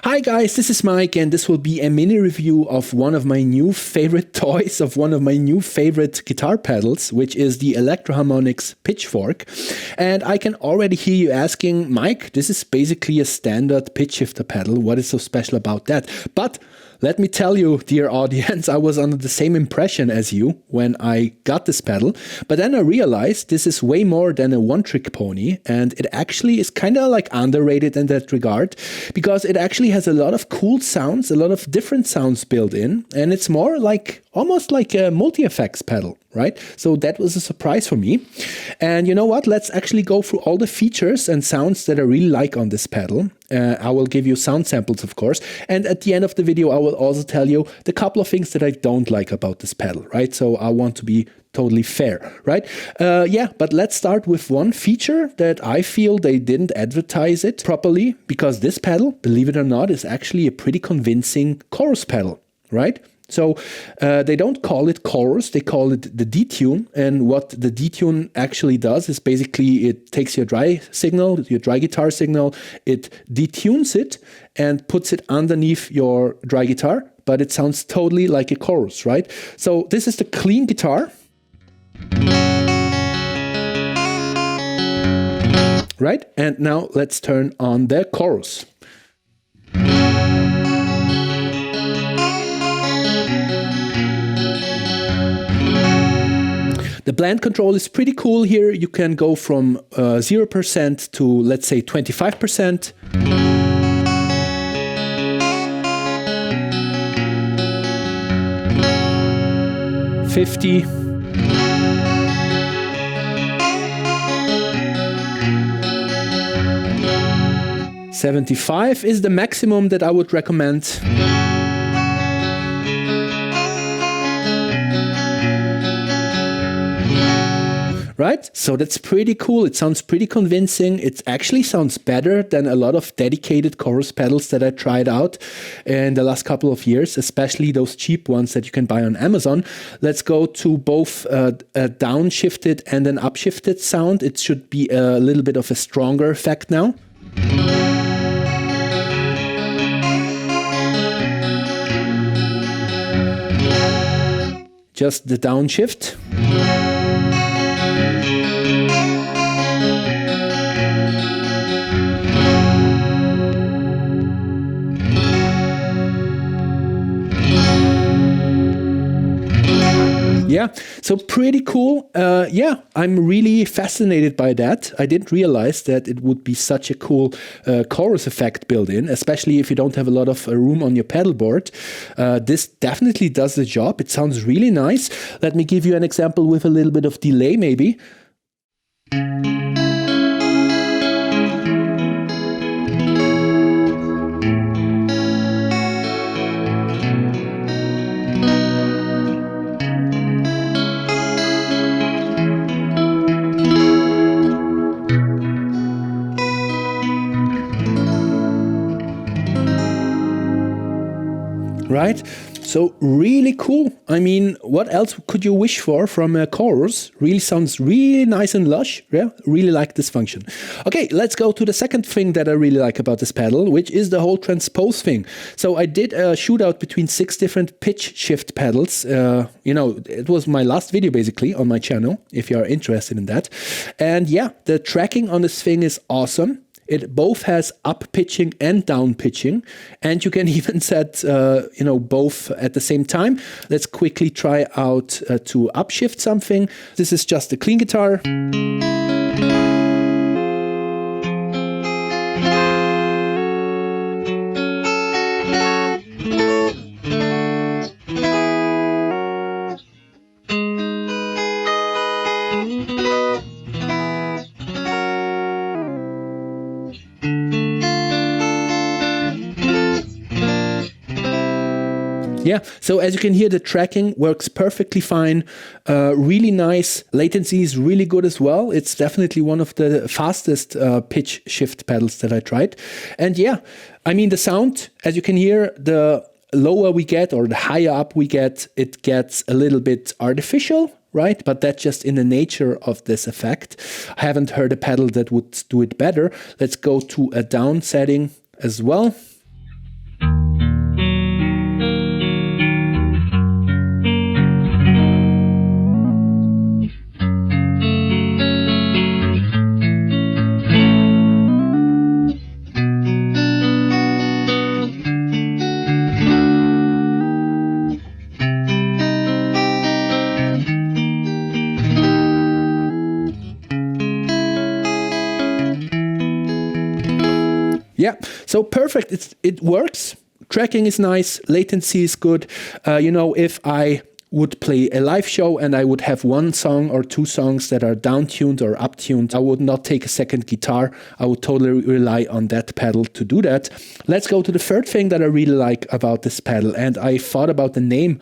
Hi guys, this is Mike and this will be a mini review of one of my new favorite toys, of one of my new favorite guitar pedals, which is the Electro Harmonix Pitch Fork. And I can already hear you asking, Mike, this is basically a standard pitch shifter pedal. What is so special about that? But let me tell you, dear audience, I was under the same impression as you when I got this pedal, but then I realized this is way more than a one-trick pony, and it actually is kind of like underrated in that regard, because it actually has a lot of cool sounds, a lot of different sounds built in, and it's more like, almost like a multi-effects pedal, right? So that was a surprise for me. And you know what? Let's actually go through all the features and sounds that I really like on this pedal. I will give you sound samples, of course. And at the end of the video, I will also tell you the couple of things that I don't like about this pedal, right? So I want to be totally fair, right? But let's start with one feature that I feel they didn't advertise it properly, because this pedal, believe it or not, is actually a pretty convincing chorus pedal, right? So they don't call it chorus, they call it the detune. And what the detune actually does is basically it takes your dry signal, your dry guitar signal, it detunes it and puts it underneath your dry guitar, but it sounds totally like a chorus, right? So this is the clean guitar. Right? And now let's turn on the chorus. The blend control is pretty cool here. You can go from 0% to, let's say, 25%. $50. 75 is the maximum that I would recommend. Right? So that's pretty cool. It sounds pretty convincing. It actually sounds better than a lot of dedicated chorus pedals that I tried out in the last couple of years, especially those cheap ones that you can buy on Amazon. Let's go to both a downshifted and an upshifted sound. It should be a little bit of a stronger effect now. Just the downshift. Yeah, so pretty cool. I'm really fascinated by that. I didn't realize that it would be such a cool chorus effect built in, especially if you don't have a lot of room on your pedal board. This definitely does the job. It sounds really nice. Let me give you an example with a little bit of delay maybe. Right? So really cool. I mean, what else could you wish for from a chorus? Really sounds really nice and lush. Yeah, really like this function. Okay, let's go to the second thing that I really like about this pedal, which is the whole transpose thing. So I did a shootout between 6 different pitch shift pedals. It was my last video basically on my channel, if you are interested in that. And yeah, the tracking on this thing is awesome. It both has up pitching and down pitching, and you can even set, both at the same time. Let's quickly try out to upshift something. This is just a clean guitar. Yeah, so as you can hear, the tracking works perfectly fine, really nice. Latency is really good as well. It's definitely one of the fastest pitch shift pedals that I tried. And yeah, I mean, the sound, as you can hear, the lower we get or the higher up we get, it gets a little bit artificial, right? But that's just in the nature of this effect. I haven't heard a pedal that would do it better. Let's go to a down setting as well. so perfect. It works. Tracking is nice. Latency is good. If I would play a live show and I would have one song or two songs that are down-tuned or up-tuned, I would not take a second guitar. I would totally rely on that pedal to do that. Let's go to the third thing that I really like about this pedal. And I thought about the name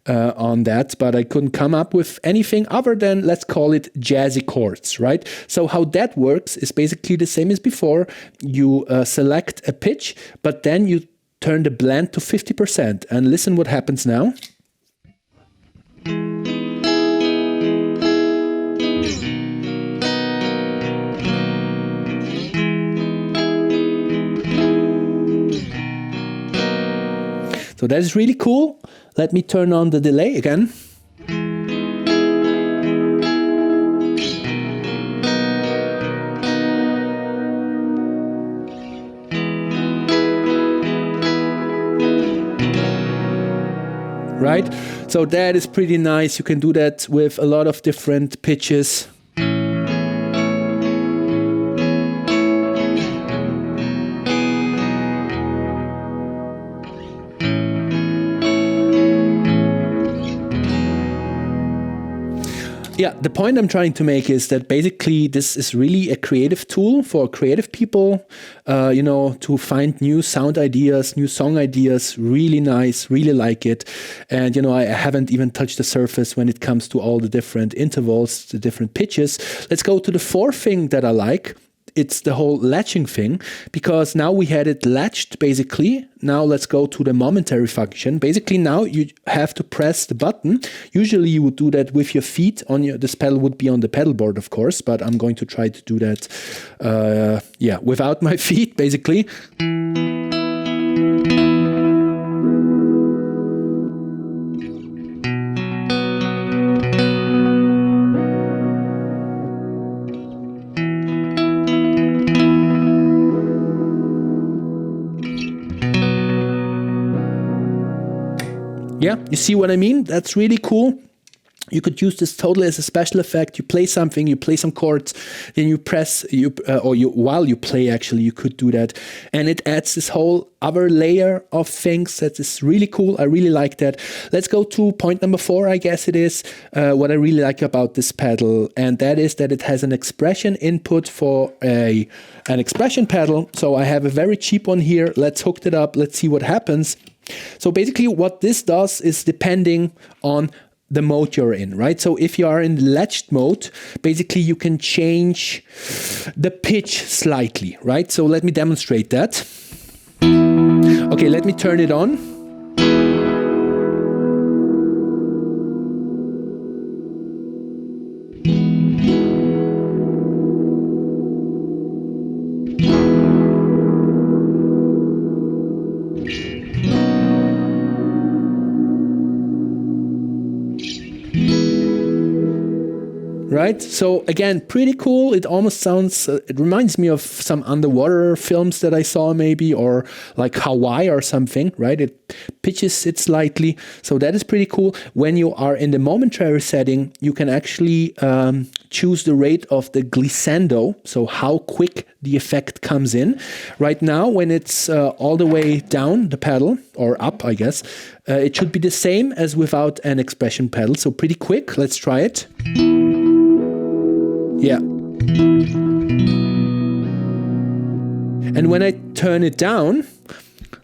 on that, but I couldn't come up with anything other than, let's call it jazzy chords, right? So how that works is basically the same as before. You select a pitch, but then you turn the blend to 50%. And listen what happens now. So that is really cool. Let me turn on the delay again. Right? So that is pretty nice. You can do that with a lot of different pitches. Yeah, the point I'm trying to make is that basically this is really a creative tool for creative people, to find new sound ideas, new song ideas. Really nice, really like it. And, I haven't even touched the surface when it comes to all the different intervals, the different pitches. Let's go to the fourth thing that I like. It's the whole latching thing, because now we had it latched basically. Now let's go to the momentary function. Basically now you have to press the button. Usually you would do that with your feet on this pedal would be on the pedal board, of course, but I'm going to try to do that, without my feet basically. Yeah, you see what I mean? That's really cool. You could use this totally as a special effect. You play something, you play some chords, then you press, while you play actually, you could do that. And it adds this whole other layer of things that is really cool. I really like that. Let's go to point number 4, I guess it is, what I really like about this pedal. And that is that it has an expression input for an expression pedal. So I have a very cheap one here. Let's hook it up. Let's see what happens. So basically what this does is depending on the mode you're in, right? So if you are in the latched mode, basically you can change the pitch slightly, right? So let me demonstrate that. Okay, let me turn it on. Right, so again, pretty cool. It almost sounds, it reminds me of some underwater films that I saw maybe, or like Hawaii or something, right? It pitches it slightly, so that is pretty cool. When you are in the momentary setting, you can actually choose the rate of the glissando, so how quick the effect comes in. Right now, when it's all the way down the pedal, or up, I guess, it should be the same as without an expression pedal, so pretty quick. Let's try it. Yeah. And when I turn it down,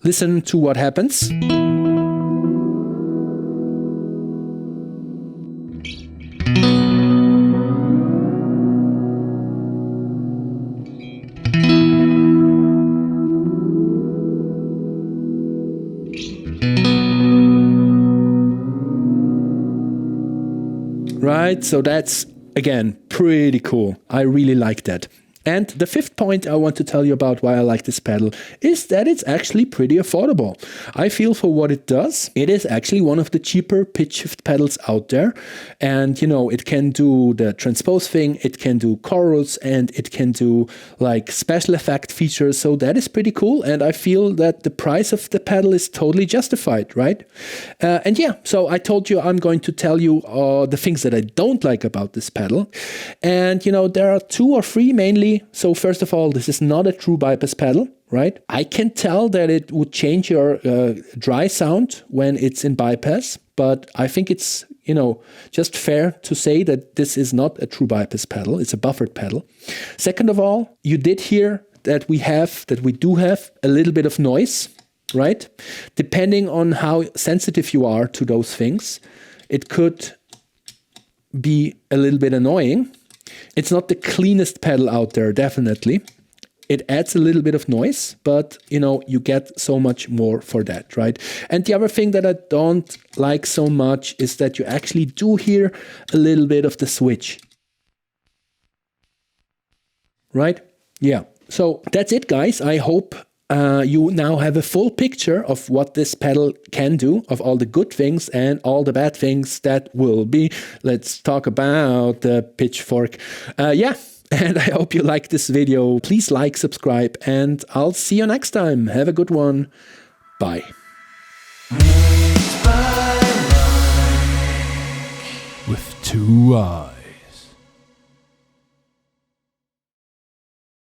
listen to what happens. Right, so that's, again, pretty cool. I really like that. And the fifth point I want to tell you about why I like this pedal is that it's actually pretty affordable. I feel for what it does, it is actually one of the cheaper pitch shift pedals out there. And, it can do the transpose thing, it can do chorus, and it can do like special effect features. So that is pretty cool. And I feel that the price of the pedal is totally justified, right? And yeah, so I told you I'm going to tell you the things that I don't like about this pedal. And, there are 2 or 3 mainly quickly. So first of all, this is not a true bypass pedal, right? I can tell that it would change your dry sound when it's in bypass, but I think it's, just fair to say that this is not a true bypass pedal. It's a buffered pedal. Second of all, you did hear that we do have a little bit of noise, right? Depending on how sensitive you are to those things, it could be a little bit annoying. It's not the cleanest pedal out there, definitely. It adds a little bit of noise, but you get so much more for that, right? And the other thing that I don't like so much is that you actually do hear a little bit of the switch. Right? Yeah. So that's it, guys. I hope you now have a full picture of what this pedal can do, of all the good things and all the bad things that will be. Let's talk about the Pitch Fork. And I hope you like this video. Please like, subscribe, and I'll see you next time. Have a good one. Bye. With 2 eyes.